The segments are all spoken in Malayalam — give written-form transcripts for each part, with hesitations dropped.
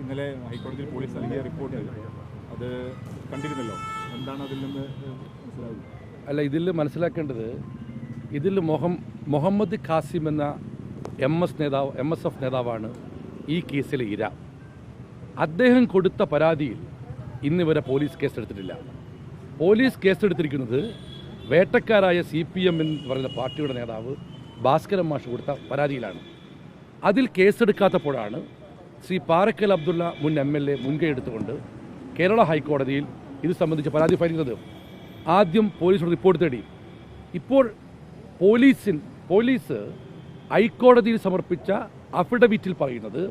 ഇന്നലെ ഹൈക്കോടതിയിൽ പോലീസ് നൽകിയ റിപ്പോർട്ട് അത് കണ്ടിരുന്നല്ലോ, എന്താണ് അതിൽ നിന്ന് മനസ്സിലാവുന്നത്? അല്ല, ഇതിൽ മനസ്സിലാക്കേണ്ടത്, ഇതിൽ മുഹമ്മദ് ഖാസിം എന്ന MSF നേതാവാണ് ഈ കേസിലെ ഇര. അദ്ദേഹം കൊടുത്ത പരാതിയിൽ ഇന്ന് വരെ പോലീസ് കേസെടുത്തിട്ടില്ല. പോലീസ് കേസെടുത്തിരിക്കുന്നത് വേട്ടക്കാരായ CPM എന്ന് പറയുന്ന പാർട്ടിയുടെ നേതാവ് ഭാസ്കരൻ മാഷ് കൊടുത്ത പരാതിയിലാണ്. അതിൽ കേസെടുക്കാത്തപ്പോഴാണ് ശ്രീ പാറക്കൽ അബ്ദുള്ള മുൻ MLA മുൻകൈ എടുത്തുകൊണ്ട് കേരള ഹൈക്കോടതിയിൽ ഇത് സംബന്ധിച്ച് പരാതി ഫയൽ ചെയ്തത്. ആദ്യം പോലീസിനോട് റിപ്പോർട്ട് തേടി. ഇപ്പോൾ പോലീസ് ഹൈക്കോടതിയിൽ സമർപ്പിച്ച അഫിഡവിറ്റിൽ പറയുന്നത്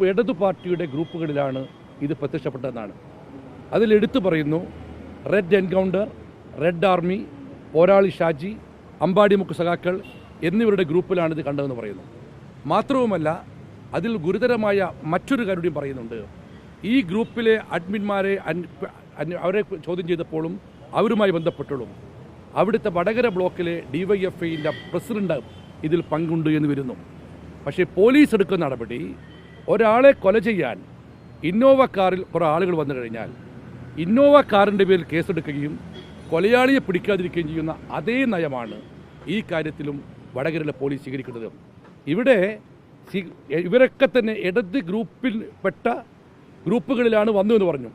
ഇടത് പാർട്ടിയുടെ ഗ്രൂപ്പുകളിലാണ് ഇത് പ്രത്യക്ഷപ്പെട്ടതെന്നാണ്. അതിലെടുത്തു പറയുന്നു റെഡ് എൻകൗണ്ടർ, റെഡ് ആർമി, പോരാളി ഷാജി, അമ്പാടിമുക്ക് സഖാക്കൾ എന്നിവരുടെ ഗ്രൂപ്പിലാണ് ഇത് കണ്ടതെന്ന് പറയുന്നു. മാത്രവുമല്ല, അതിൽ ഗുരുതരമായ മറ്റൊരു കാര്യം പറയുന്നുണ്ട്. ഈ ഗ്രൂപ്പിലെ അഡ്മിന്മാരെ അവരെ ചോദ്യം ചെയ്തപ്പോഴും അവരുമായി ബന്ധപ്പെട്ടുള്ളൂ അവിടുത്തെ വടകര ബ്ലോക്കിലെ DYFIൻ്റെ പ്രസിഡന്റ് ഇതിൽ പങ്കുണ്ട് എന്ന് വരുന്നു. പക്ഷേ പോലീസ് എടുക്കുന്ന നടപടി, ഒരാളെ കൊല ചെയ്യാൻ ഇന്നോവ കാറിൽ കുറേ ആളുകൾ വന്നു കഴിഞ്ഞാൽ ഇന്നോവ കാറിൻ്റെ പേരിൽ കേസെടുക്കുകയും കൊലയാളിയെ പിടിക്കാതിരിക്കുകയും ചെയ്യുന്ന അതേ നയമാണ് ഈ കാര്യത്തിലും വടകരയിലെ പോലീസ് സ്വീകരിക്കുന്നത്. ഇവിടെ ഇവരൊക്കെ തന്നെ ഇടത് ഗ്രൂപ്പിൽപ്പെട്ട ഗ്രൂപ്പുകളിലാണ് വന്നു എന്ന് പറഞ്ഞു.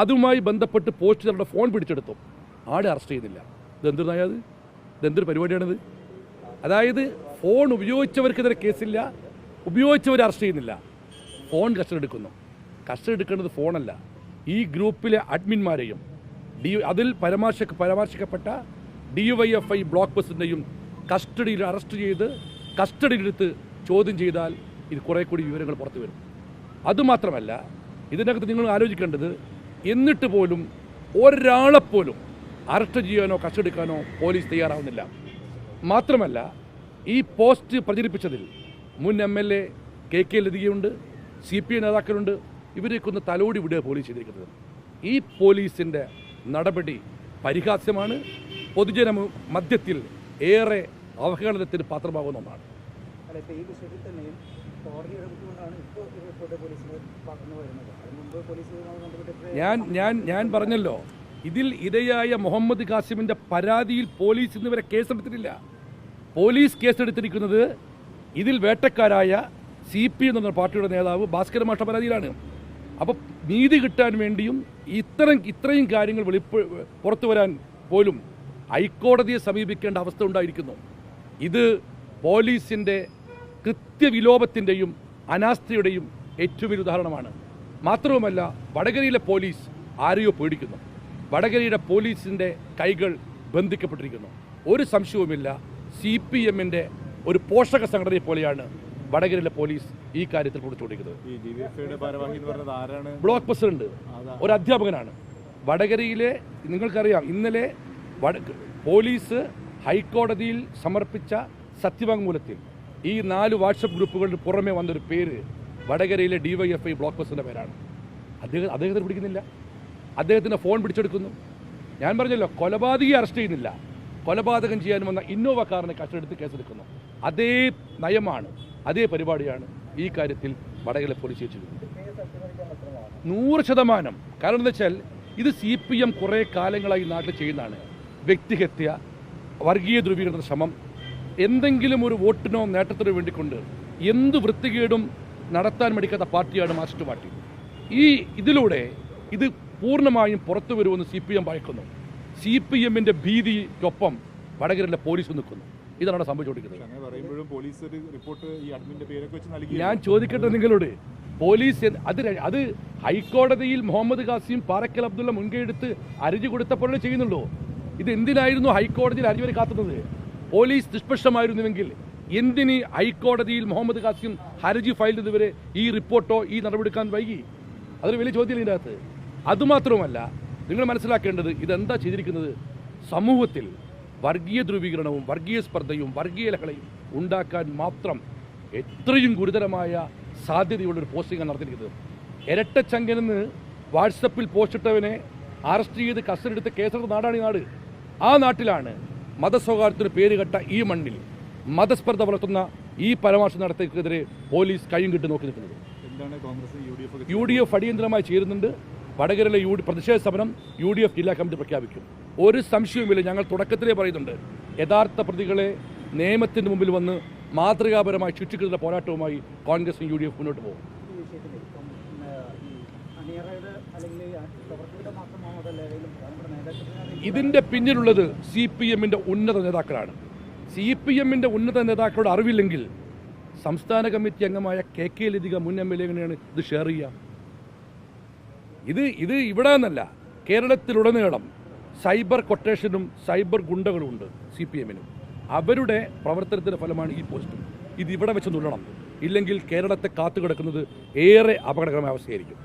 അതുമായി ബന്ധപ്പെട്ട് പോസ്റ്റുകാരുടെ ഫോൺ പിടിച്ചെടുത്തു. ആടെ അറസ്റ്റ് ചെയ്യുന്നില്ല. ഇതെന്തൊരു നയത്? ഇതെന്തൊരു പരിപാടിയാണിത്? അതായത് ഫോൺ ഉപയോഗിച്ചവർക്കെതിരെ കേസില്ല, ഉപയോഗിച്ചവരെ അറസ്റ്റ് ചെയ്യുന്നില്ല, ഫോൺ കസ്റ്റഡി എടുക്കുന്നു. കസ്റ്റഡി എടുക്കേണ്ടത് ഫോണല്ല, ഈ ഗ്രൂപ്പിലെ അഡ്മിന്മാരെയും അതിൽ പരാമർശിക്കപ്പെട്ട DYFI ബ്ലോക്ക് പ്രസിഡന്റിനെയും കസ്റ്റഡിയിൽ അറസ്റ്റ് ചെയ്ത് കസ്റ്റഡിയിലെടുത്ത് ചോദ്യം ചെയ്താൽ ഇത് കുറേ കൂടി വിവരങ്ങൾ പുറത്തു വരും. അതുമാത്രമല്ല, ഇതിനകത്ത് നിങ്ങൾ ആലോചിക്കേണ്ടത്, എന്നിട്ട് പോലും ഒരാളെപ്പോലും അറസ്റ്റ് ചെയ്യാനോ കസ്റ്റഡി എടുക്കാനോ പോലീസ് തയ്യാറാവുന്നില്ല. മാത്രമല്ല, ഈ പോസ്റ്റ് പ്രചരിപ്പിച്ചതിൽ മുൻ MLA KK ലതികയുണ്ട്, CPI നേതാക്കളുണ്ട്. ഇവരെക്കൊന്ന് തലോടി വിടുക പോലീസ് ചെയ്തിരിക്കുന്നത്. ഈ പോലീസിൻ്റെ നടപടി പരിഹാസ്യമാണ്, പൊതുജന മധ്യത്തിൽ ഏറെ അവഹേളനത്തിന് പാത്രമാകുന്ന ഒന്നാണ്. ഞാൻ പറഞ്ഞല്ലോ, ഇതിൽ ഇരയായ മുഹമ്മദ് ഖാസിമിൻ്റെ പരാതിയിൽ പോലീസ് ഇന്ന് വരെ കേസെടുത്തിട്ടില്ല. പോലീസ് കേസെടുത്തിരിക്കുന്നത് ഇതിൽ വേട്ടക്കാരായ CPI എന്ന പാർട്ടിയുടെ നേതാവ് ഭാസ്കരൻ മാഷ പരാതിയിലാണ്. അപ്പോൾ നീതി കിട്ടാൻ വേണ്ടിയും ഇത്രയും കാര്യങ്ങൾ പുറത്തു വരാൻ പോലും ഹൈക്കോടതിയെ സമീപിക്കേണ്ട അവസ്ഥ ഉണ്ടായിരിക്കുന്നു. ഇത് പോലീസിൻ്റെ കൃത്യവിലോപത്തിൻ്റെയും അനാസ്ഥയുടെയും ഏറ്റവും വലിയ ഉദാഹരണമാണ്. മാത്രവുമല്ല, വടകരയിലെ പോലീസ് ആരെയോ പേടിക്കുന്നു. വടകരയുടെ പോലീസിൻ്റെ കൈകൾ ബന്ധിക്കപ്പെട്ടിരിക്കുന്നു. ഒരു സംശയവുമില്ല, CPMൻ്റെ ഒരു പോഷക സംഘടനയെ പോലെയാണ് വടകരയിലെ പോലീസ് ഈ കാര്യത്തിൽ കൊടുത്തുകൊണ്ടിരിക്കുന്നത്. ബ്ലോക്ക് പ്രസിഡന്റ് ഒരു അധ്യാപകനാണ്. വടകരയിലെ നിങ്ങൾക്കറിയാം, ഇന്നലെ പോലീസ് ഹൈക്കോടതിയിൽ സമർപ്പിച്ച സത്യവാങ്മൂലത്തിൽ ഈ 4 വാട്സപ്പ് ഗ്രൂപ്പുകളുടെ പുറമെ വന്നൊരു പേര് വടകരയിലെ DYFI ബ്ലോക്ക് പ്രസിഡന്റ് പേരാണ്. അദ്ദേഹത്തെ പിടിക്കുന്നില്ല, അദ്ദേഹത്തിൻ്റെ ഫോൺ പിടിച്ചെടുക്കുന്നു. ഞാൻ പറഞ്ഞല്ലോ, കൊലപാതകയെ അറസ്റ്റ് ചെയ്യുന്നില്ല, കൊലപാതകം ചെയ്യാൻ വന്ന ഇന്നോവ കാറിനെ കസ്റ്റഡിയെടുത്ത് കേസെടുക്കുന്നു. അതേ നയമാണ്, അതേ പരിപാടിയാണ് ഈ കാര്യത്തിൽ വടകര പോലീസ് ചെയ്തിരിക്കുന്നത്. 100%. കാരണം എന്താ വെച്ചാൽ, ഇത് CPM കുറേ കാലങ്ങളായി നാട്ടിൽ ചെയ്യുന്നതാണ്. വ്യക്തിഹത്യ, വർഗീയ ധ്രുവീകരണ ശ്രമം, എന്തെങ്കിലും ഒരു വോട്ടിനോ നേട്ടത്തിനോ വേണ്ടിക്കൊണ്ട് എന്ത് വൃത്തികേടും നടത്താൻ മടിക്കാത്ത പാർട്ടിയാണ് മാർക്സിസ്റ്റ് പാർട്ടി. ഇതിലൂടെ ഇത് പൂർണ്ണമായും പുറത്തു വരുമെന്ന് CPM ഭയക്കുന്നു. CPMൻ്റെ ഭീതിക്കൊപ്പം വടകരയിലെ പോലീസ് നിൽക്കുന്നു. ഇതാണ് സംഭവിച്ചുകൊണ്ടിരിക്കുന്നത്. ഞാൻ ചോദിക്കട്ടെ നിങ്ങളോട്, പോലീസ് അത് ഹൈക്കോടതിയിൽ മുഹമ്മദ് ഖാസിം പാറക്കൽ അബ്ദുള്ള മുൻകൈയെടുത്ത് ഹർജി കൊടുത്തപ്പോഴേ ചെയ്യുന്നുള്ളൂ. ഇത് എന്തിനായിരുന്നു ഹൈക്കോടതിയിൽ ഹർജി വരെ കാത്തുന്നത്? പോലീസ് നിഷ്പക്ഷമായിരുന്നുവെങ്കിൽ എന്തിന് ഹൈക്കോടതിയിൽ മുഹമ്മദ് ഖാസിം ഹർജി ഫയൽ ചെയ്തവരെ ഈ റിപ്പോർട്ടോ ഈ നടപടിയെടുക്കാൻ വൈകി? അതൊരു വലിയ ചോദ്യം ഇതിൻ്റെ അകത്ത്. അതുമാത്രവുമല്ല, നിങ്ങൾ മനസ്സിലാക്കേണ്ടത്, ഇതെന്താ ചെയ്തിരിക്കുന്നത്? സമൂഹത്തിൽ വർഗീയ ധ്രുവീകരണവും വർഗീയ സ്പർദ്ധയും വർഗീയ ലഹളയും ഉണ്ടാക്കാൻ മാത്രം എത്രയും ഗുരുതരമായ സാധ്യതയുള്ളൊരു പോസ്റ്റിംഗാണ് നടത്തിയിരിക്കുന്നത്. ഇരട്ടച്ചങ്കനെന്ന് വാട്സപ്പിൽ പോസ്റ്റിട്ടവനെ അറസ്റ്റ് ചെയ്ത് കസ്റ്റഡി എടുത്ത് കേസെടുത്ത നാടാണ് ഈ നാട്. ആ നാട്ടിലാണ് മതസൗഹാർദ്ദത്തിന് പേരുകെട്ട ഈ മണ്ണിൽ മതസ്പർദ്ധ വളർത്തുന്ന ഈ പരാമർശം നടത്തിയതിനെതിരെ പോലീസ് കയ്യും കെട്ടി നോക്കി നിൽക്കുന്നത്. എന്താണ് കോൺഗ്രസ് യു ഡി എഫ് അടിയന്തരമായി ചേരുന്നുണ്ട്. വടകരയിലെ പ്രതിഷേധ സമരം UDF ജില്ലാ കമ്മിറ്റി പ്രഖ്യാപിക്കും. ഒരു സംശയവുമില്ല. ഞങ്ങൾ തുടക്കത്തിലേ പറയുന്നുണ്ട്, യഥാർത്ഥ പ്രതികളെ നിയമത്തിന് മുമ്പിൽ വന്ന് മാതൃകാപരമായി ശിക്ഷിക്കുന്ന പോരാട്ടവുമായി കോൺഗ്രസും UDF മുന്നോട്ട് പോകും. ഇതിൻ്റെ പിന്നിലുള്ളത് CPMന്റെ ഉന്നത നേതാക്കളാണ്. CPMന്റെ ഉന്നത നേതാക്കളുടെ അറിവില്ലെങ്കിൽ സംസ്ഥാന കമ്മിറ്റി അംഗമായ KK ലതിക മുൻ MLA എങ്ങനെയാണ് ഇത് ഷെയർ ചെയ്യുക? ഇത് ഇവിടെ നിന്നല്ല, കേരളത്തിലുടനീളം സൈബർ കൊട്ടേഷനും സൈബർ ഗുണ്ടകളും ഉണ്ട് CPMനും. അവരുടെ പ്രവർത്തനത്തിൻ്റെ ഫലമാണ് ഈ പോസ്റ്റ്. ഇത് ഇവിടെ വെച്ച് നുള്ളണം. ഇല്ലെങ്കിൽ കേരളത്തെ കാത്തുകിടക്കുന്നത് ഏറെ അപകടകരമായ അവസ്ഥയായിരിക്കും.